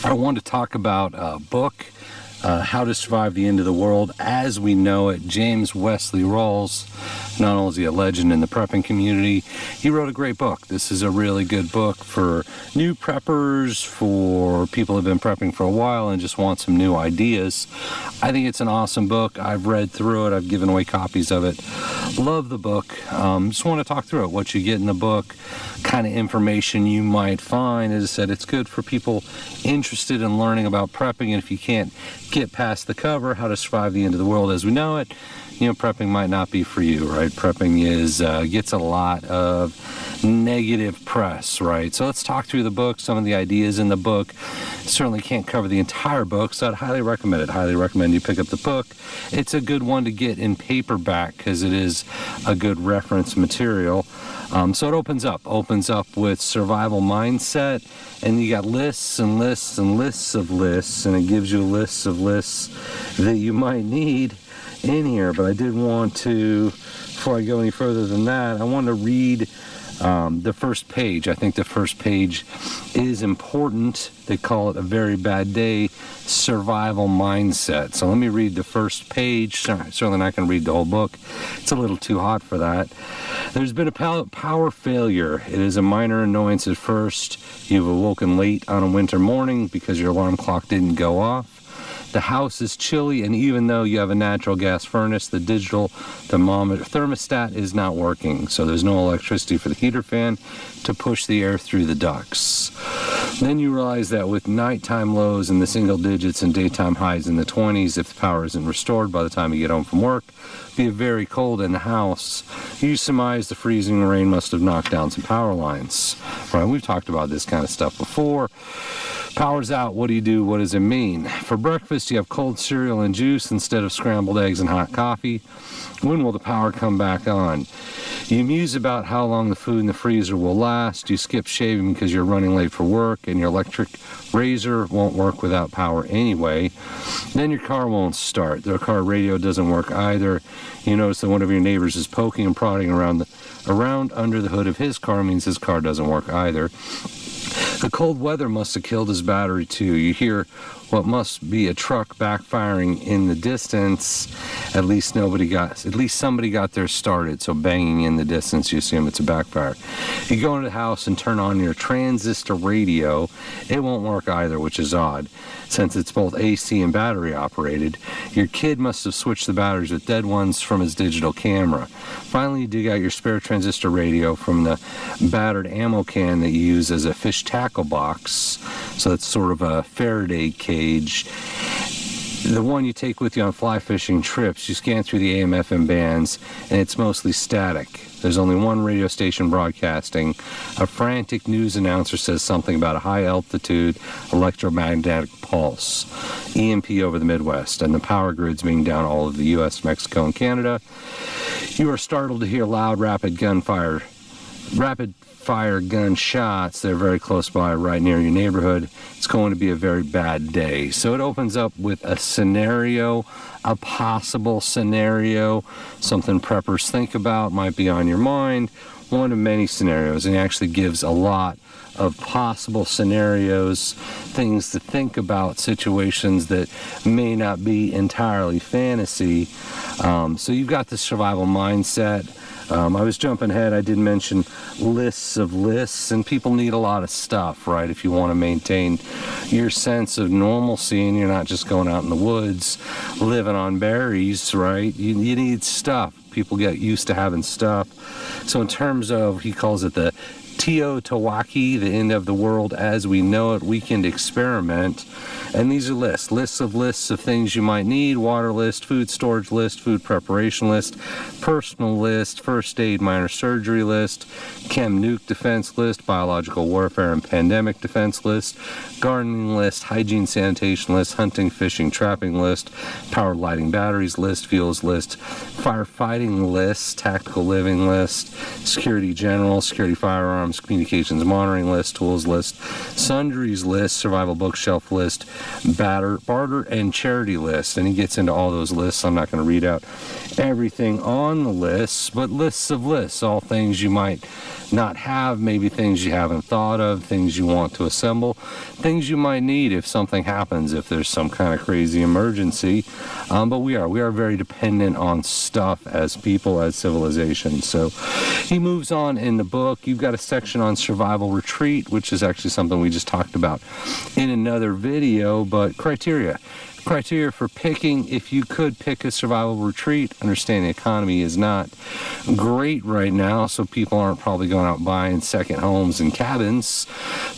I wanted to talk about a book, How to Survive the End of the World as We Know It. James Wesley Rawls, not only is he a legend in the prepping community, he wrote a great book. This is a really good book for new preppers, for people who have been prepping for a while and just want some new ideas. I think it's an awesome book. I've read through it. I've given away copies of it. Love the book. Just want to talk through it, what you get in the book, kind of information you might find. As I said, it's good for people interested in learning about prepping, and if you can't get past the cover, How to Survive the End of the World as We Know It, prepping might not be for you, right? Prepping gets a lot of negative press, right? So let's talk through the book, some of the ideas in the book. Certainly can't cover the entire book, so I'd highly recommend it. Highly recommend you pick up the book. It's a good one to get in paperback because it is a good reference material. So it opens up with survival mindset, and you got lists and lists and lists of lists, and it gives you lists of lists that you might need in here. But I did want to, before I go any further than that, I want to read the first page. I think the first page is important. They call it A Very Bad Day, Survival Mindset. So let me read the first page. Certainly not going to read the whole book. It's a little too hot for that. There's been a power failure. It is a minor annoyance at first. You've awoken late on a winter morning because your alarm clock didn't go off. The house is chilly, and even though you have a natural gas furnace, the digital thermostat is not working, so there's no electricity for the heater fan to push the air through the ducts. Then you realize that with nighttime lows in the single digits and daytime highs in the 20s, if the power isn't restored by the time you get home from work, be very cold in the house. You surmise the freezing rain must have knocked down some power lines. Right? We've talked about this kind of stuff before. Power's out. What do you do? What does it mean? For breakfast, you have cold cereal and juice instead of scrambled eggs and hot coffee. When will the power come back on? You muse about how long the food in the freezer will last. You skip shaving because you're running late for work, and your electric razor won't work without power anyway. Then your car won't start. The car radio doesn't work either. You notice that one of your neighbors is poking and prodding around under the hood of his car, means his car doesn't work either. The cold weather must have killed his battery too. You hear what must be a truck backfiring in the distance. At least somebody got there started. So banging in the distance, you assume it's a backfire. You go into the house and turn on your transistor radio. It won't work either, which is odd, since it's both AC and battery operated. Your kid must have switched the batteries with dead ones from his digital camera. Finally, you dig out your spare transistor radio from the battered ammo can that you use as a fish tackle box. So it's sort of a Faraday cage. The one you take with you on fly fishing trips. You scan through the AM/FM bands, and it's mostly static. There's only one radio station broadcasting. A frantic news announcer says something about a high-altitude electromagnetic pulse, EMP over the Midwest, and the power grids being down all of the U.S., Mexico, and Canada. You are startled to hear loud, rapid fire gunshots. They're very close by, right near your neighborhood. It's going to be a very bad day. So it opens up with a scenario, a possible scenario, something preppers think about, might be on your mind, one of many scenarios, and it actually gives a lot of possible scenarios, things to think about, situations that may not be entirely fantasy. So you've got the survival mindset. I was jumping ahead. I did mention lists of lists, and people need a lot of stuff, right? If you want to maintain your sense of normalcy and you're not just going out in the woods living on berries, right? You need stuff. People get used to having stuff. So in terms of, he calls it the Teotihuacan, the end of the world as we know it, weekend experiment. And these are lists of things you might need: water list, food storage list, food preparation list, personal list, first aid, minor surgery list, chem nuke defense list, biological warfare and pandemic defense list, gardening list, hygiene sanitation list, hunting, fishing, trapping list, power lighting batteries list, fuels list, firefighting list, tactical living list, security general, security firearms, systems, communications monitoring list, tools list, sundries list, survival bookshelf list, barter and charity list. And he gets into all those lists. I'm not going to read out everything on the lists, but lists of lists, all things you might not have, maybe things you haven't thought of, things you want to assemble, things you might need if something happens, if there's some kind of crazy emergency. But we are very dependent on stuff as people, as civilization. So he moves on in the book. You've got a section on survival retreat, which is actually something we just talked about in another video, but criteria for picking, if you could pick a survival retreat. Understand the economy is not great right now, so people aren't probably going out buying second homes and cabins,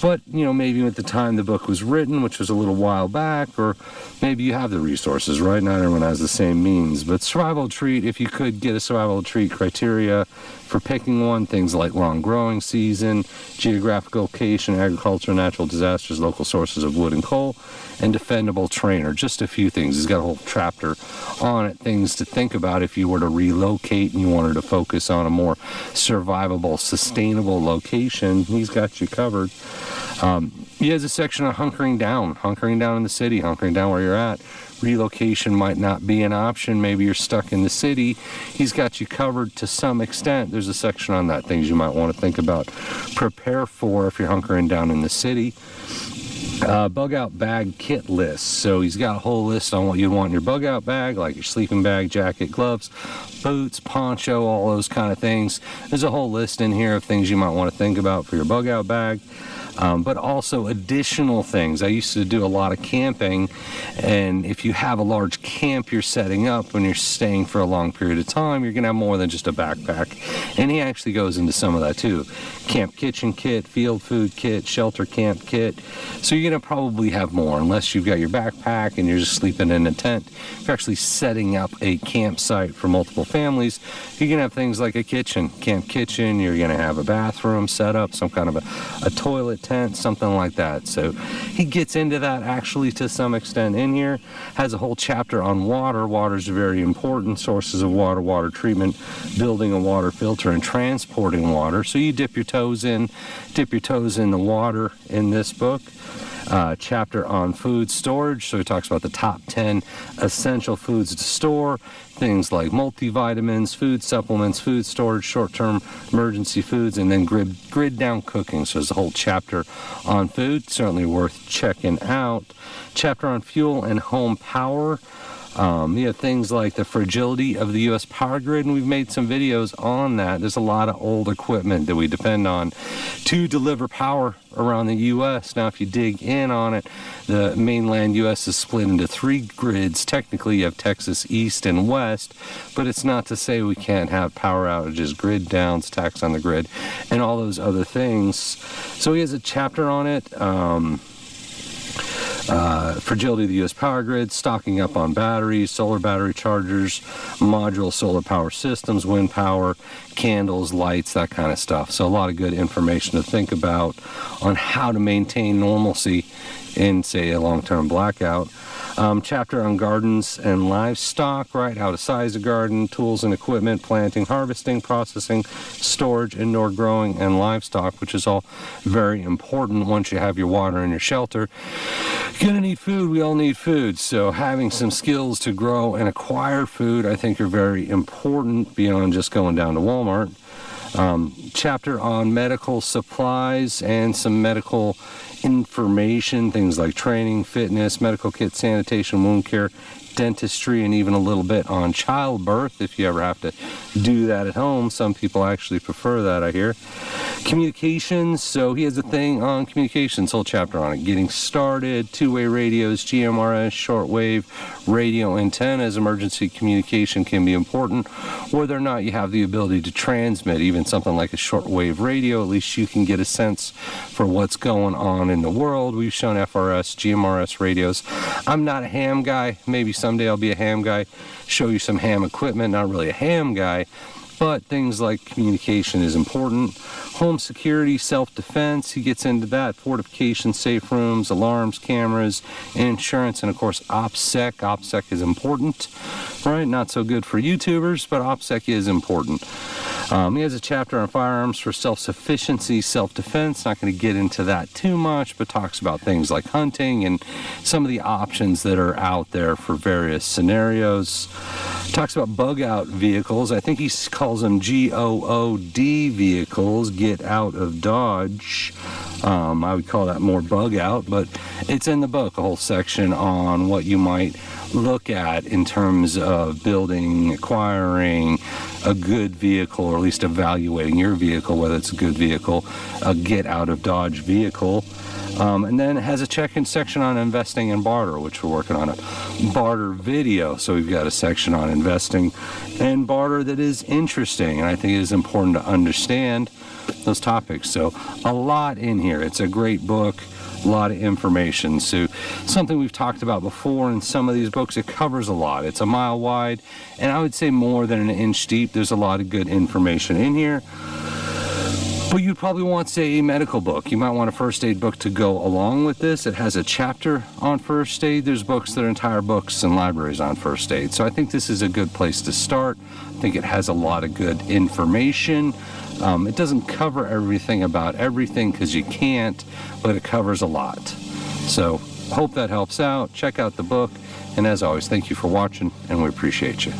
but maybe at the time the book was written, which was a little while back, or maybe you have the resources, right? Not everyone has the same means, but survival retreat, if you could get a survival retreat, criteria for picking one, things like long growing season, geographic location, agriculture, natural disasters, local sources of wood and coal, and defendable terrain, or just a few things. He's got a whole chapter on it, things to think about if you were to relocate and you wanted to focus on a more survivable, sustainable location. He's got you covered. He has a section on hunkering down in the city, hunkering down where you're at. Relocation might not be an option. Maybe you're stuck in the city. He's got you covered to some extent. There's a section on that, things you might want to think about, prepare for if you're hunkering down in the city. Bug out bag kit list. So he's got a whole list on what you want in your bug out bag, like your sleeping bag, jacket, gloves, boots, poncho, all those kind of things. There's a whole list in here of things you might want to think about for your bug out bag. But also additional things. I used to do a lot of camping, and if you have a large camp you're setting up when you're staying for a long period of time, you're going to have more than just a backpack. And he actually goes into some of that too. Camp kitchen kit, field food kit, shelter camp kit. So you're going to probably have more, unless you've got your backpack and you're just sleeping in a tent. If you're actually setting up a campsite for multiple families, you're going to have things like a kitchen, camp kitchen. You're going to have a bathroom set up, some kind of a toilet tent, something like that. So he gets into that actually to some extent in here. Has a whole chapter on water. Water is very important. Sources of water, water treatment, building a water filter, and transporting water. So you dip your toes in the water in this book. Chapter on food storage. So he talks about the top 10 essential foods to store. Things like multivitamins, food supplements, food storage, short-term emergency foods, and then grid down cooking. So there's a whole chapter on food, certainly worth checking out. Chapter on fuel and home power. You have things like the fragility of the U.S. power grid, and we've made some videos on that. There's a lot of old equipment that we depend on to deliver power around the U.S. Now, if you dig in on it, the mainland U.S. is split into 3 grids. Technically, you have Texas East and West, but it's not to say we can't have power outages, grid downs, tax on the grid, and all those other things. So he has a chapter on it. Fragility of the U.S. power grid, stocking up on batteries, solar battery chargers, module solar power systems, wind power, candles, lights, that kind of stuff. So a lot of good information to think about on how to maintain normalcy in, say, a long-term blackout. Chapter on gardens and livestock, right? How to size a garden, tools and equipment, planting, harvesting, processing, storage, indoor growing, and livestock, which is all very important once you have your water and your shelter. You're going to need food. We all need food. So having some skills to grow and acquire food, I think, are very important beyond just going down to Walmart. Chapter on medical supplies and some medical information, things like training, fitness, medical kit, sanitation, wound care, dentistry, and even a little bit on childbirth if you ever have to do that at home. Some people actually prefer that, I hear. Communications, so he has a thing on communications, whole chapter on it. Getting started, two-way radios, GMRS, shortwave, radio antennas, emergency communication can be important. Whether or not you have the ability to transmit, even something like a shortwave radio, at least you can get a sense for what's going on in the world. We've shown FRS, GMRS radios. I'm not a ham guy. Maybe someday I'll be a ham guy, show you some ham equipment. Not really a ham guy, but things like communication is important. Home security, self-defense, he gets into that. Fortification, safe rooms, alarms, cameras, insurance, and of course OPSEC. OPSEC is important, right? Not so good for YouTubers, but OPSEC is important. He has a chapter on firearms for self-sufficiency, self-defense. Not going to get into that too much, but talks about things like hunting and some of the options that are out there for various scenarios. Talks about bug-out vehicles. I think he calls them GOOD vehicles, get out of Dodge. I would call that more bug out, but it's in the book, a whole section on what you might look at in terms of building, acquiring a good vehicle, or at least evaluating your vehicle, whether it's a good vehicle, a get out of Dodge vehicle. And then it has a check-in section on investing in barter, which we're working on a barter video. So we've got a section on investing in barter that is interesting, and I think it is important to understand those topics. So a lot in here. It's a great book, a lot of information. So something we've talked about before in some of these books, it covers a lot. It's a mile wide, and I would say more than an inch deep. There's a lot of good information in here. But you probably want, say, a medical book. You might want a first aid book to go along with this. It has a chapter on first aid. There's books that are entire books and libraries on first aid. So I think this is a good place to start. I think it has a lot of good information. It doesn't cover everything about everything, because you can't, but it covers a lot. So hope that helps out. Check out the book. And as always, thank you for watching, and we appreciate you.